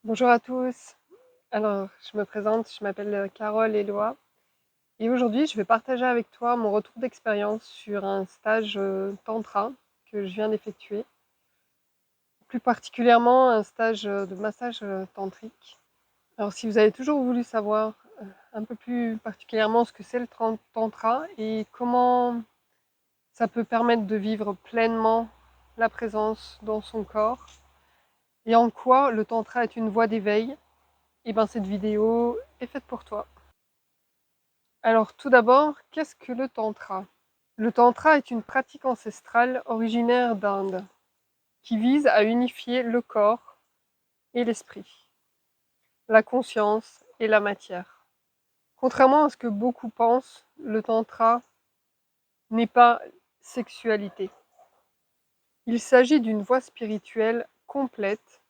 Bonjour à tous. Alors, je me présente, je m'appelle Carole Eloi et aujourd'hui, je vais partager avec toi mon retour d'expérience sur un stage tantra que je viens d'effectuer. Plus particulièrement, un stage de massage tantrique. Alors, si vous avez toujours voulu savoir un peu plus particulièrement ce que c'est le tantra et comment ça peut permettre de vivre pleinement la présence dans son corps et en quoi le tantra est une voie d'éveil, et ben cette vidéo est faite pour toi. Alors tout d'abord, qu'est-ce que le tantra? Le tantra est une pratique ancestrale originaire d'Inde qui vise à unifier le corps et l'esprit, la conscience et la matière. Contrairement à ce que beaucoup pensent, le tantra n'est pas sexualité. Il s'agit d'une voie spirituelle complète,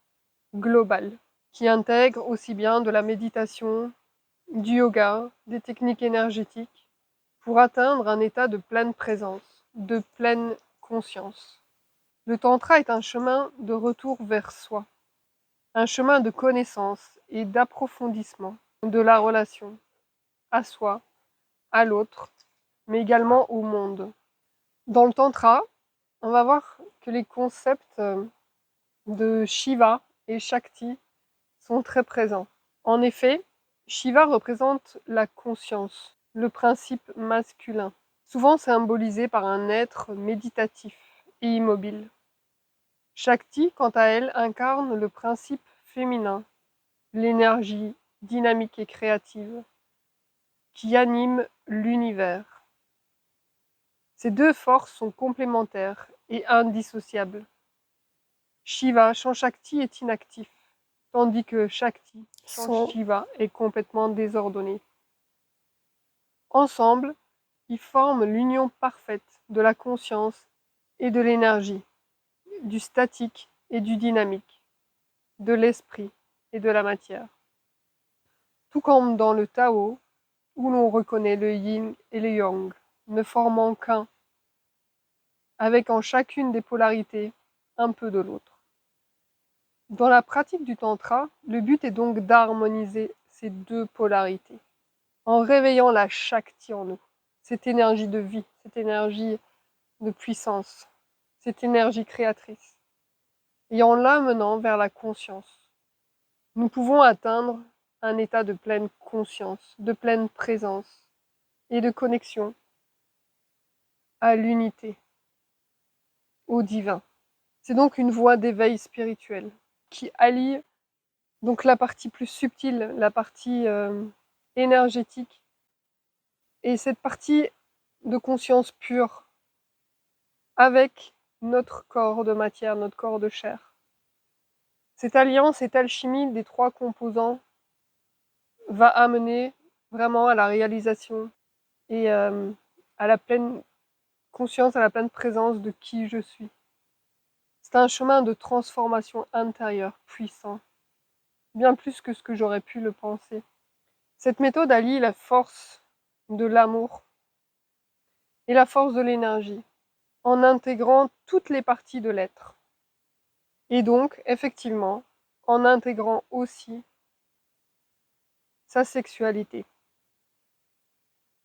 globale, qui intègre aussi bien de la méditation, du yoga, des techniques énergétiques, pour atteindre un état de pleine présence, de pleine conscience. Le tantra est un chemin de retour vers soi, un chemin de connaissance et d'approfondissement de la relation à soi, à l'autre, mais également au monde. Dans le tantra, on va voir que les concepts de Shiva et Shakti sont très présents. En effet, Shiva représente la conscience, le principe masculin, souvent symbolisé par un être méditatif et immobile. Shakti, quant à elle, incarne le principe féminin, l'énergie dynamique et créative, qui anime l'univers. Ces deux forces sont complémentaires et indissociables. Shiva, sans Shakti, est inactif, tandis que Shakti, sans Shiva, est complètement désordonné. Ensemble, ils forment l'union parfaite de la conscience et de l'énergie, du statique et du dynamique, de l'esprit et de la matière. Tout comme dans le Tao, où l'on reconnaît le yin et le yang, ne formant qu'un, avec en chacune des polarités un peu de l'autre. Dans la pratique du tantra, le but est donc d'harmoniser ces deux polarités, en réveillant la Shakti en nous, cette énergie de vie, cette énergie de puissance, cette énergie créatrice, et en l'amenant vers la conscience. Nous pouvons atteindre un état de pleine conscience, de pleine présence et de connexion à l'unité, au divin. C'est donc une voie d'éveil spirituel qui allie donc la partie plus subtile, la partie énergétique, et cette partie de conscience pure avec notre corps de matière, notre corps de chair. Cette alliance, cette alchimie des trois composants va amener vraiment à la réalisation et à la pleine conscience, à la pleine présence de qui je suis. C'est un chemin de transformation intérieure puissant, bien plus que ce que j'aurais pu le penser. Cette méthode allie la force de l'amour et la force de l'énergie, en intégrant toutes les parties de l'être. Et donc, effectivement, en intégrant aussi sa sexualité.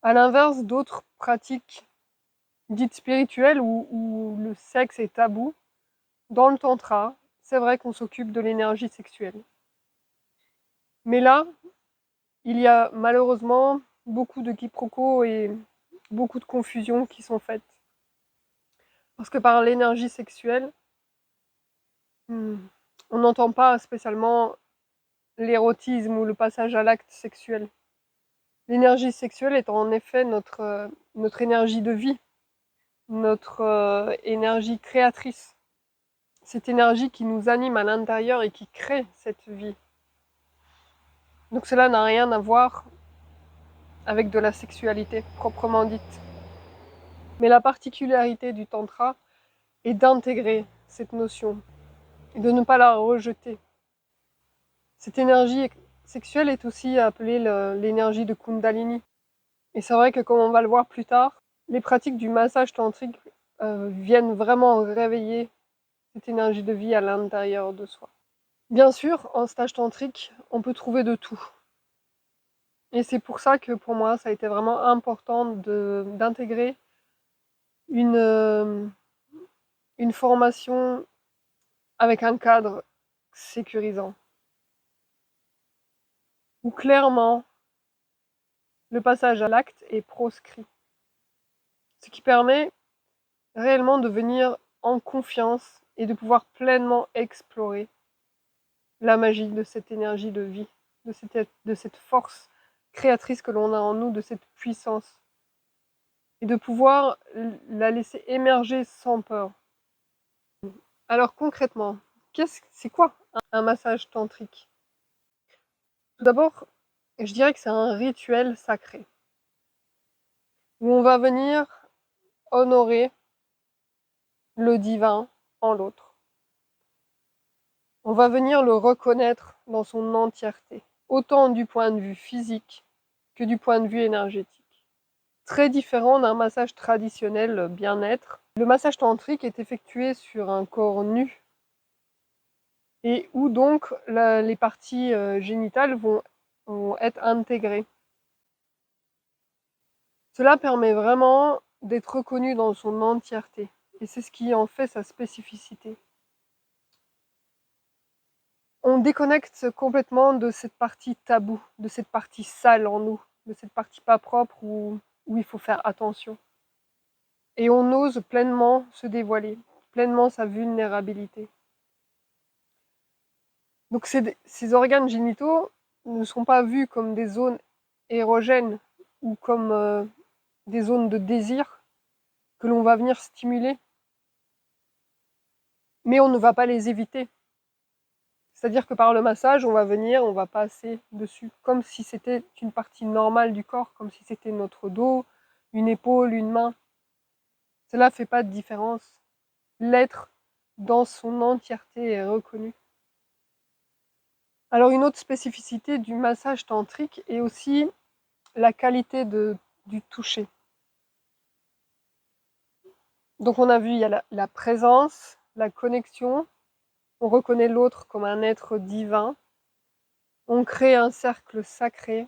À l'inverse d'autres pratiques dites spirituelles où le sexe est tabou, dans le tantra, c'est vrai qu'on s'occupe de l'énergie sexuelle. Mais là, il y a malheureusement beaucoup de quiproquos et beaucoup de confusions qui sont faites. Parce que par l'énergie sexuelle, on n'entend pas spécialement l'érotisme ou le passage à l'acte sexuel. L'énergie sexuelle est en effet notre énergie de vie, notre énergie créatrice. Cette énergie qui nous anime à l'intérieur et qui crée cette vie. Donc cela n'a rien à voir avec de la sexualité proprement dite. Mais la particularité du tantra est d'intégrer cette notion et de ne pas la rejeter. Cette énergie sexuelle est aussi appelée l'énergie de Kundalini. Et c'est vrai que comme on va le voir plus tard, les pratiques du massage tantrique viennent vraiment réveiller cette énergie de vie à l'intérieur de soi. Bien sûr, en stage tantrique, on peut trouver de tout. Et c'est pour ça que pour moi, ça a été vraiment important d'intégrer une, une formation avec un cadre sécurisant, où clairement le passage à l'acte est proscrit. Ce qui permet réellement de venir en confiance et de pouvoir pleinement explorer la magie de cette énergie de vie, de cette force créatrice que l'on a en nous, de cette puissance, et de pouvoir la laisser émerger sans peur. Alors concrètement, c'est quoi un massage tantrique? Tout d'abord, je dirais que c'est un rituel sacré, où on va venir honorer le divin en l'autre. On va venir le reconnaître dans son entièreté, autant du point de vue physique que du point de vue énergétique. Très différent d'un massage traditionnel bien-être, le massage tantrique est effectué sur un corps nu et où donc les parties génitales vont être intégrées. Cela permet vraiment d'être reconnu dans son entièreté et c'est ce qui en fait sa spécificité. On déconnecte complètement de cette partie taboue, de cette partie sale en nous, de cette partie pas propre où il faut faire attention. Et on ose pleinement se dévoiler, pleinement sa vulnérabilité. Donc ces organes génitaux ne sont pas vus comme des zones érogènes ou comme des zones de désir que l'on va venir stimuler, mais on ne va pas les éviter. C'est-à-dire que par le massage, on va passer dessus, comme si c'était une partie normale du corps, comme si c'était notre dos, une épaule, une main. Cela ne fait pas de différence. L'être dans son entièreté est reconnu. Alors une autre spécificité du massage tantrique est aussi la qualité du toucher. Donc on a vu, il y a la présence, la connexion, on reconnaît l'autre comme un être divin, on crée un cercle sacré.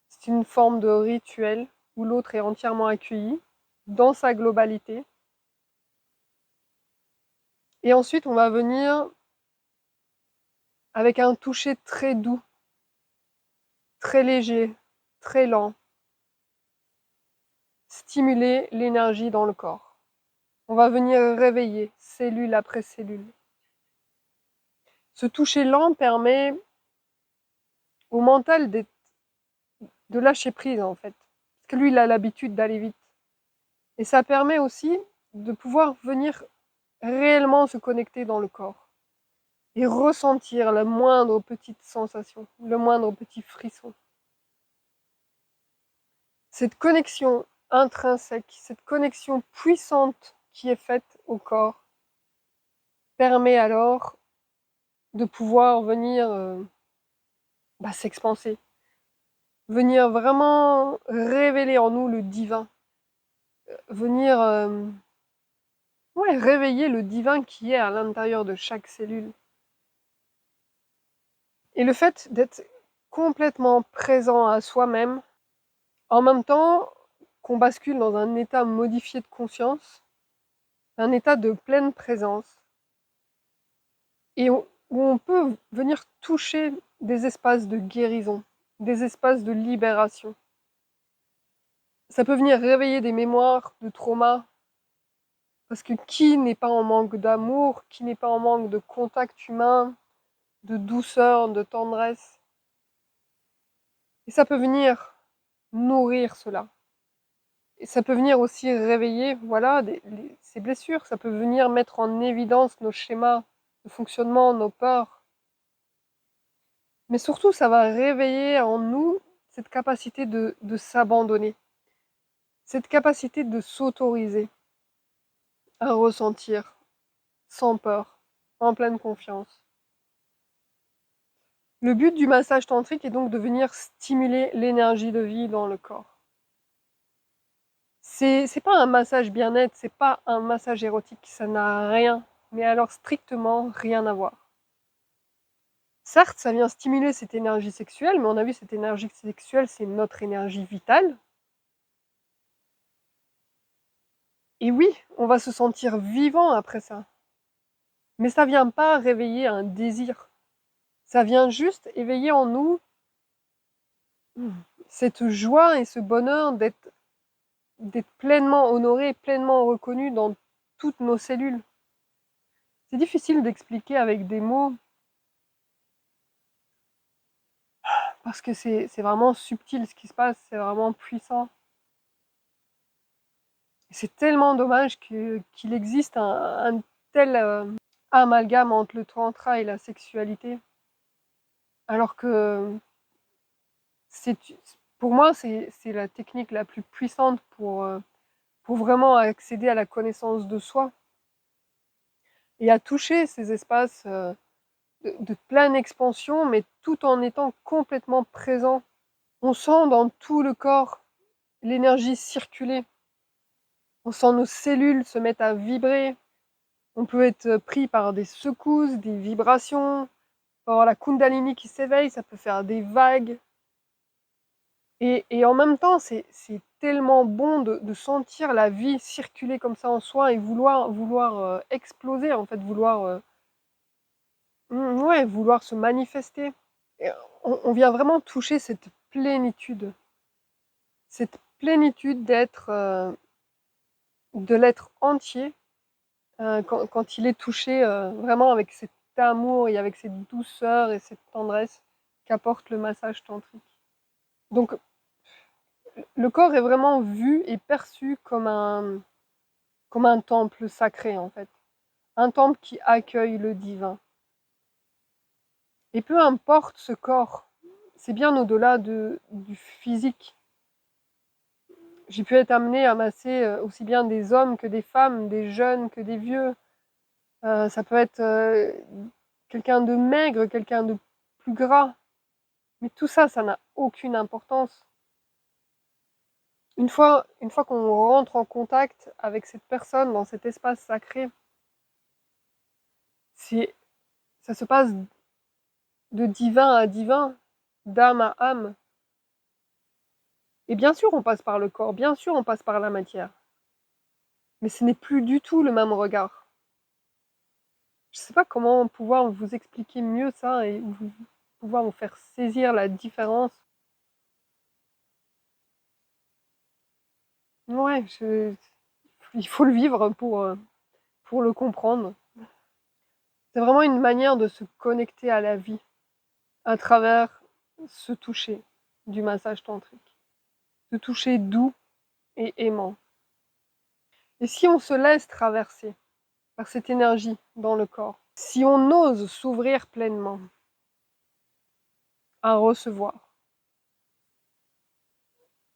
C'est une forme de rituel où l'autre est entièrement accueilli dans sa globalité. Et ensuite, on va venir avec un toucher très doux, très léger, très lent, stimuler l'énergie dans le corps. On va venir réveiller cellule après cellule. Ce toucher lent permet au mental de lâcher prise en fait, parce que lui, il a l'habitude d'aller vite. Et ça permet aussi de pouvoir venir réellement se connecter dans le corps et ressentir la moindre petite sensation, le moindre petit frisson. Cette connexion intrinsèque, cette connexion puissante qui est faite au corps, permet alors de pouvoir venir s'expanser, venir vraiment révéler en nous le divin, venir réveiller le divin qui est à l'intérieur de chaque cellule. Et le fait d'être complètement présent à soi-même, en même temps qu'on bascule dans un état modifié de conscience, un état de pleine présence, et où on peut venir toucher des espaces de guérison, des espaces de libération. Ça peut venir réveiller des mémoires de trauma, parce que qui n'est pas en manque d'amour, qui n'est pas en manque de contact humain, de douceur, de tendresse. Et ça peut venir nourrir cela. Et ça peut venir aussi réveiller ces blessures, ça peut venir mettre en évidence nos schémas de fonctionnement, nos peurs. Mais surtout, ça va réveiller en nous cette capacité de s'abandonner, cette capacité de s'autoriser à ressentir sans peur, en pleine confiance. Le but du massage tantrique est donc de venir stimuler l'énergie de vie dans le corps. C'est pas un massage bien-être, c'est pas un massage érotique, ça n'a rien mais alors strictement rien à voir. Certes, ça vient stimuler cette énergie sexuelle, mais on a vu cette énergie sexuelle, c'est notre énergie vitale. Et oui, on va se sentir vivant après ça. Mais ça vient pas réveiller un désir. Ça vient juste éveiller en nous cette joie et ce bonheur d'être pleinement honoré, pleinement reconnu dans toutes nos cellules. C'est difficile d'expliquer avec des mots parce que c'est vraiment subtil ce qui se passe, c'est vraiment puissant. C'est tellement dommage qu'il existe un tel amalgame entre le tantra et la sexualité. Alors que pour moi, c'est la technique la plus puissante pour vraiment accéder à la connaissance de soi et à toucher ces espaces de pleine expansion, mais tout en étant complètement présent. On sent dans tout le corps l'énergie circuler. On sent nos cellules se mettre à vibrer. On peut être pris par des secousses, des vibrations, on peut avoir la Kundalini qui s'éveille, ça peut faire des vagues. Et en même temps, c'est tellement bon de sentir la vie circuler comme ça en soi et vouloir exploser, en fait, vouloir se manifester. Et on vient vraiment toucher cette plénitude de l'être entier quand il est touché vraiment avec cet amour et avec cette douceur et cette tendresse qu'apporte le massage tantrique. Donc le corps est vraiment vu et perçu comme un temple sacré en fait, un temple qui accueille le divin. Et peu importe ce corps, c'est bien au-delà du physique. J'ai pu être amenée à masser aussi bien des hommes que des femmes, des jeunes que des vieux. Ça peut être quelqu'un de maigre, quelqu'un de plus gras. Mais tout ça, ça n'a aucune importance. Une fois qu'on rentre en contact avec cette personne dans cet espace sacré, ça se passe de divin à divin, d'âme à âme. Et bien sûr, on passe par le corps, bien sûr, on passe par la matière. Mais ce n'est plus du tout le même regard. Je ne sais pas comment pouvoir vous expliquer mieux ça et pouvoir vous faire saisir la différence. Ouais, il faut le vivre pour le comprendre. C'est vraiment une manière de se connecter à la vie à travers ce toucher du massage tantrique. Ce toucher doux et aimant. Et si on se laisse traverser par cette énergie dans le corps, si on ose s'ouvrir pleinement à recevoir,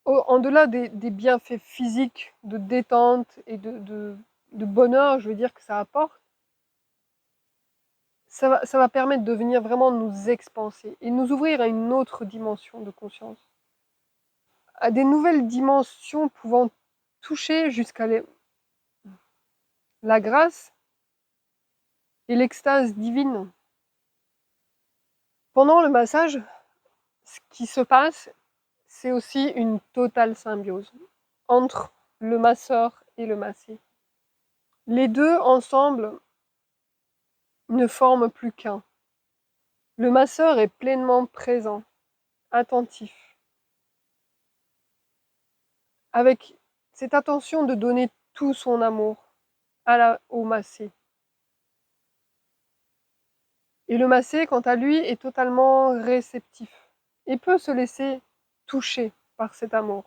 en-delà des bienfaits physiques, de détente et de bonheur, je veux dire que ça apporte, ça va permettre de venir vraiment nous expanser et nous ouvrir à une autre dimension de conscience, à des nouvelles dimensions pouvant toucher jusqu'à la grâce et l'extase divine. Pendant le massage, ce qui se passe, c'est aussi une totale symbiose entre le masseur et le massé. Les deux ensemble ne forment plus qu'un. Le masseur est pleinement présent, attentif, avec cette attention de donner tout son amour au massé. Et le massé, quant à lui, est totalement réceptif et peut se laisser toucher par cet amour.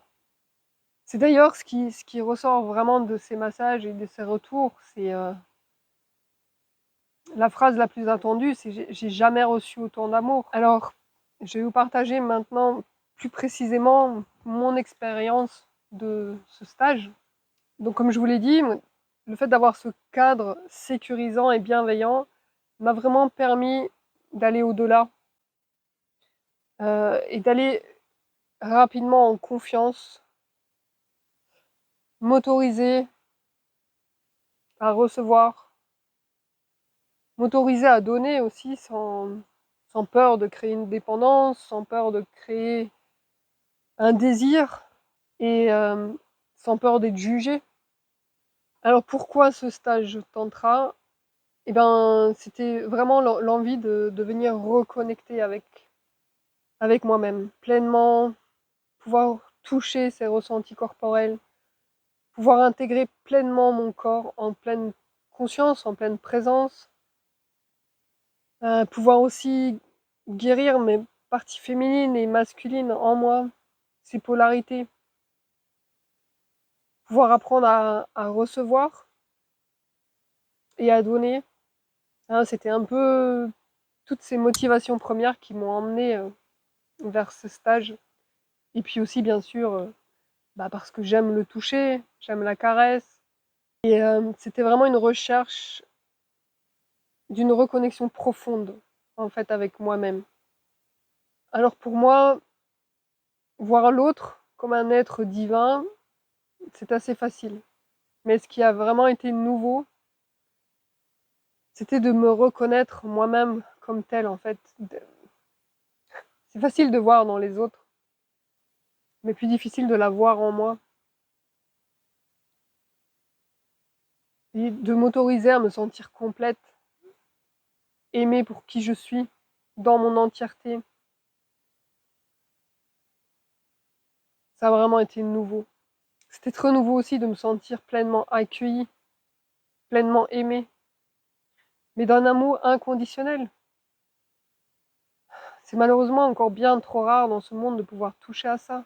C'est d'ailleurs ce qui ressort vraiment de ces massages et de ces retours, c'est la phrase la plus attendue, c'est j'ai jamais reçu autant d'amour. Alors, je vais vous partager maintenant plus précisément mon expérience de ce stage. Donc, comme je vous l'ai dit, le fait d'avoir ce cadre sécurisant et bienveillant m'a vraiment permis d'aller au-delà et d'aller rapidement en confiance, m'autoriser à recevoir m'autoriser à donner aussi sans peur de créer une dépendance, sans peur de créer un désir et sans peur d'être jugée. Alors pourquoi ce stage tantra? Eh ben, c'était vraiment l'envie de venir reconnecter avec moi-même, pleinement, pouvoir toucher ces ressentis corporels, pouvoir intégrer pleinement mon corps en pleine conscience, en pleine présence, pouvoir aussi guérir mes parties féminines et masculines en moi, ces polarités, pouvoir apprendre à recevoir et à donner. Hein, c'était un peu toutes ces motivations premières qui m'ont emmenée vers ce stage. Et puis aussi, bien sûr, parce que j'aime le toucher, j'aime la caresse. Et c'était vraiment une recherche d'une reconnexion profonde, en fait, avec moi-même. Alors pour moi, voir l'autre comme un être divin, c'est assez facile. Mais ce qui a vraiment été nouveau, c'était de me reconnaître moi-même comme tel, en fait. C'est facile de voir dans les autres, mais plus difficile de la voir en moi. Et de m'autoriser à me sentir complète, aimée pour qui je suis, dans mon entièreté. Ça a vraiment été nouveau. C'était très nouveau aussi de me sentir pleinement accueillie, pleinement aimée, mais d'un amour inconditionnel. C'est malheureusement encore bien trop rare dans ce monde de pouvoir toucher à ça.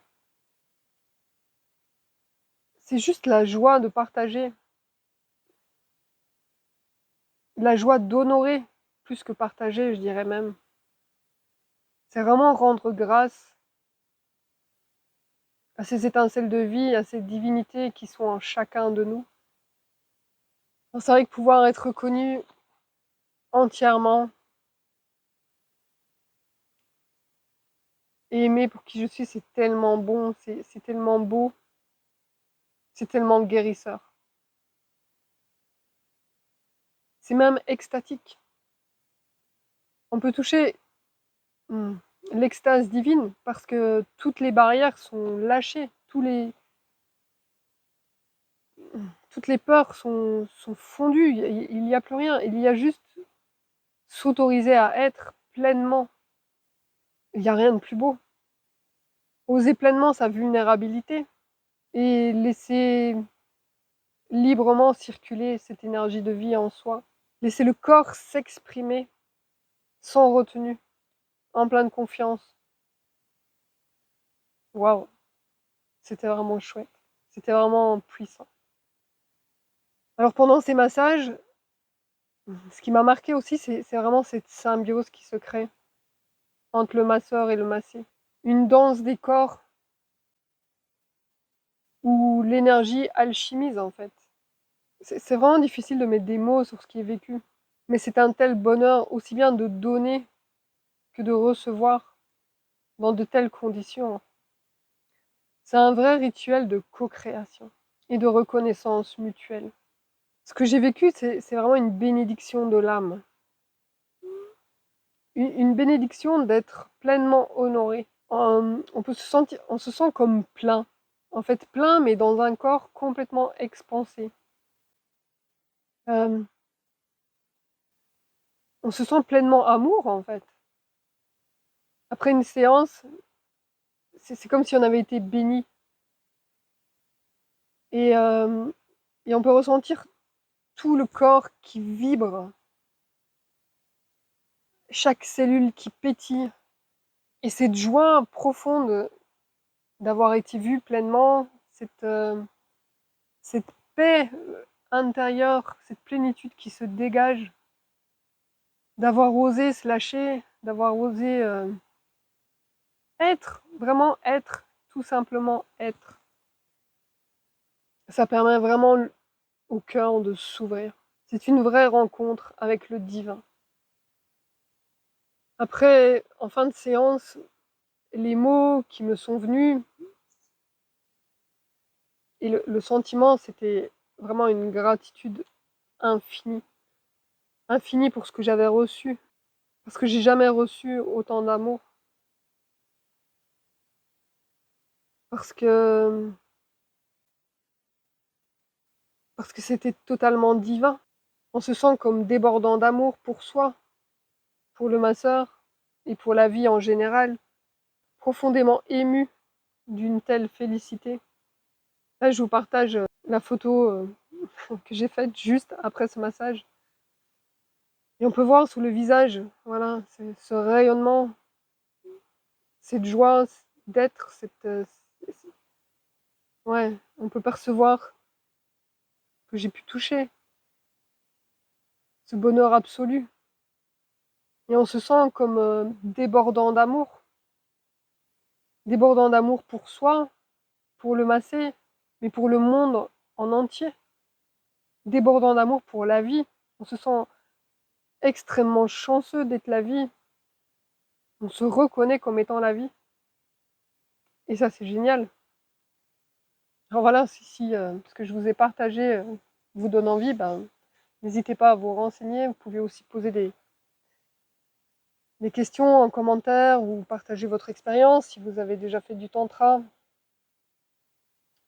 C'est juste la joie de partager, la joie d'honorer, plus que partager, je dirais même. C'est vraiment rendre grâce à ces étincelles de vie, à ces divinités qui sont en chacun de nous. C'est vrai que pouvoir être reconnu entièrement et aimé pour qui je suis, c'est tellement bon, c'est tellement beau, c'est tellement guérisseur. C'est même extatique. On peut toucher l'extase divine parce que toutes les barrières sont lâchées, toutes les peurs sont fondues, il n'y a plus rien, il y a juste s'autoriser à être pleinement. Il n'y a rien de plus beau. Oser pleinement sa vulnérabilité et laisser librement circuler cette énergie de vie en soi. Laisser le corps s'exprimer sans retenue, en pleine confiance. Waouh, c'était vraiment chouette. C'était vraiment puissant. Alors pendant ces massages, ce qui m'a marqué aussi, c'est vraiment cette symbiose qui se crée entre le masseur et le massé. Une danse des corps où l'énergie alchimise en fait. C'est vraiment difficile de mettre des mots sur ce qui est vécu. Mais c'est un tel bonheur aussi bien de donner que de recevoir dans de telles conditions. C'est un vrai rituel de co-création et de reconnaissance mutuelle. Ce que j'ai vécu, c'est vraiment une bénédiction de l'âme. Une bénédiction d'être pleinement honoré. On peut se sentir, on se sent comme plein. En fait, plein, mais dans un corps complètement expansé. On se sent pleinement amour, en fait. Après une séance, c'est comme si on avait été béni. Et, et on peut ressentir tout le corps qui vibre, chaque cellule qui pétille. Et cette joie profonde d'avoir été vue pleinement, cette paix intérieure, cette plénitude qui se dégage, d'avoir osé se lâcher, d'avoir osé être, vraiment être, tout simplement être. Ça permet vraiment au cœur de s'ouvrir. C'est une vraie rencontre avec le divin. Après, en fin de séance, les mots qui me sont venus et le sentiment, c'était vraiment une gratitude infinie. infini pour ce que j'avais reçu, parce que j'ai jamais reçu autant d'amour. Parce que c'était totalement divin. On se sent comme débordant d'amour pour soi, pour le masseur et pour la vie en général, profondément ému d'une telle félicité. Là, je vous partage la photo que j'ai faite juste après ce massage. Et on peut voir sous le visage, voilà, ce rayonnement, cette joie d'être, ouais, on peut percevoir que j'ai pu toucher ce bonheur absolu. Et on se sent comme débordant d'amour pour soi, pour le massé, mais pour le monde en entier. Débordant d'amour pour la vie. On se sent extrêmement chanceux d'être la vie. On se reconnaît comme étant la vie. Et ça, c'est génial. Alors voilà, si ce que je vous ai partagé vous donne envie, ben, n'hésitez pas à vous renseigner. Vous pouvez aussi poser des questions en commentaire ou partager votre expérience si vous avez déjà fait du tantra.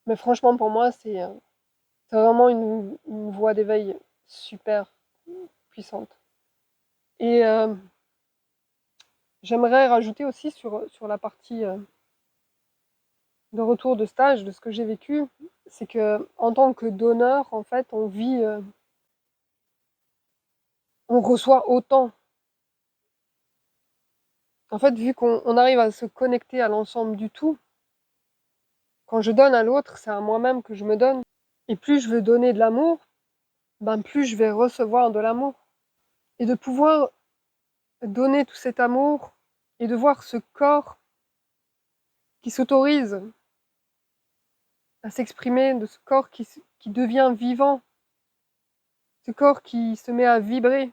Mais franchement, pour moi, c'est vraiment une voie d'éveil super puissante. Et j'aimerais rajouter aussi sur la partie de retour de stage, de ce que j'ai vécu, c'est que en tant que donneur, en fait, on vit, on reçoit autant. En fait, vu qu'on arrive à se connecter à l'ensemble du tout, quand je donne à l'autre, c'est à moi-même que je me donne. Et plus je veux donner de l'amour, ben plus je vais recevoir de l'amour. Et de pouvoir donner tout cet amour et de voir ce corps qui s'autorise à s'exprimer, de ce corps qui devient vivant, ce corps qui se met à vibrer.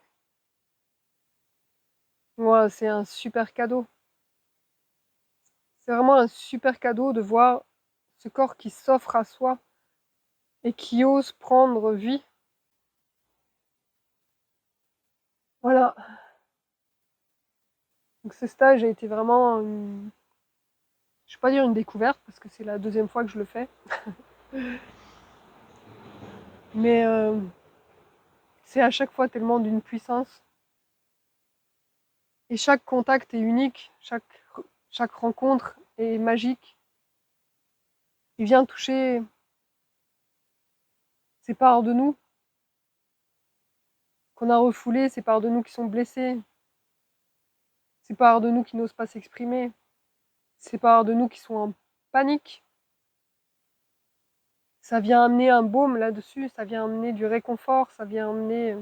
Moi, c'est un super cadeau. C'est vraiment un super cadeau de voir ce corps qui s'offre à soi et qui ose prendre vie. Voilà. Donc ce stage a été vraiment, je ne vais pas dire une découverte, parce que c'est la deuxième fois que je le fais. Mais c'est à chaque fois tellement d'une puissance. Et chaque contact est unique, chaque rencontre est magique. Il vient toucher ces parts de nous qu'on a refoulées, ces parts de nous qui sont blessées, ces parts de nous qui n'osent pas s'exprimer, ces parts de nous qui sont en panique. Ça vient amener un baume là-dessus, ça vient amener du réconfort, ça vient amener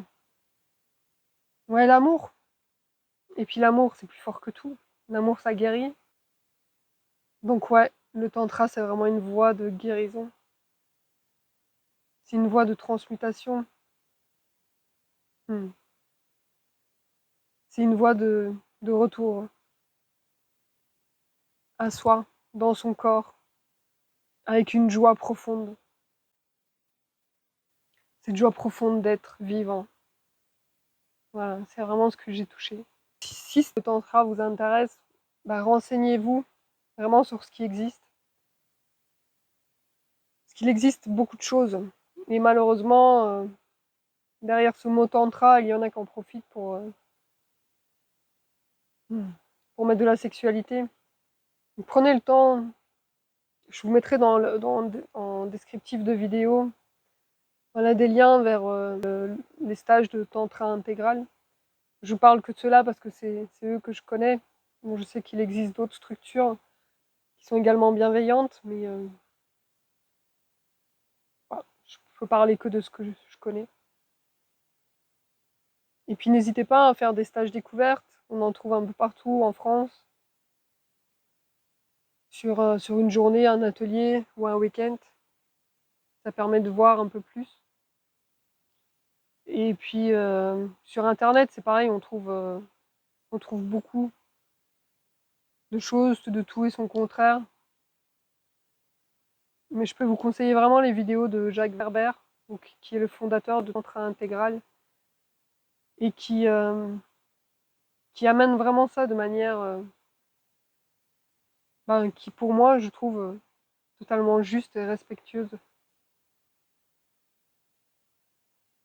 ouais, l'amour. Et puis l'amour, c'est plus fort que tout. L'amour, ça guérit. Donc ouais, le tantra, c'est vraiment une voie de guérison. C'est une voie de transmutation. C'est une voie de retour à soi, dans son corps, avec une joie profonde. Cette joie profonde d'être vivant. Voilà, c'est vraiment ce que j'ai touché. Si ce tantra vous intéresse, bah, renseignez-vous vraiment sur ce qui existe. Parce qu'il existe beaucoup de choses. Et malheureusement, derrière ce mot tantra, il y en a qui en profitent pour mettre de la sexualité. Donc, prenez le temps. Je vous mettrai en descriptif de vidéo voilà, des liens vers les stages de tantra intégral. Je parle que de ceux-là parce que c'est eux que je connais. Bon, je sais qu'il existe d'autres structures qui sont également bienveillantes, mais voilà, je peux parler que de ce que je connais. Et puis n'hésitez pas à faire des stages découvertes. On en trouve un peu partout en France. Sur une journée, un atelier ou un week-end. Ça permet de voir un peu plus. Et puis sur internet, c'est pareil, on trouve beaucoup de choses, de tout et son contraire. Mais je peux vous conseiller vraiment les vidéos de Jacques Verber, donc, qui est le fondateur de Tantra Intégral. et qui amène vraiment ça de manière qui pour moi je trouve totalement juste et respectueuse.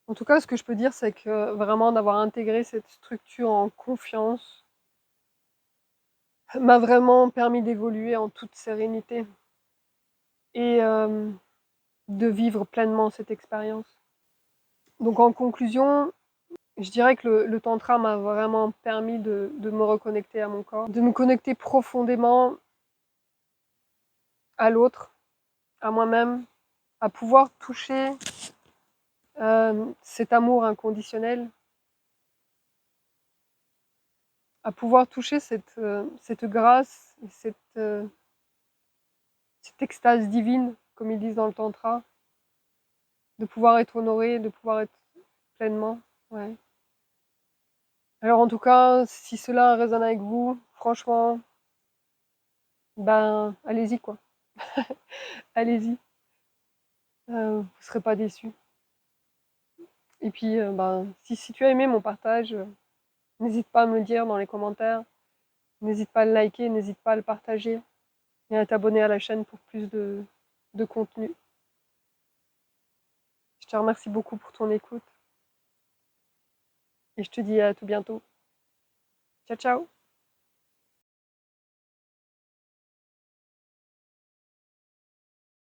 En tout cas, ce que je peux dire, c'est que vraiment d'avoir intégré cette structure en confiance m'a vraiment permis d'évoluer en toute sérénité et de vivre pleinement cette expérience. Donc en conclusion, je dirais que le tantra m'a vraiment permis de me reconnecter à mon corps, de me connecter profondément à l'autre, à moi-même, à pouvoir toucher cet amour inconditionnel, à pouvoir toucher cette grâce, cette extase divine, comme ils disent dans le tantra, de pouvoir être honoré, de pouvoir être pleinement. Ouais. Alors en tout cas, si cela résonne avec vous, franchement, ben allez-y quoi. Allez-y, vous serez pas déçus. Et puis si tu as aimé mon partage, n'hésite pas à me le dire dans les commentaires, n'hésite pas à le liker, n'hésite pas à le partager et à t'abonner à la chaîne pour plus de contenu. Je te remercie beaucoup pour ton écoute et je te dis à tout bientôt. Ciao ciao.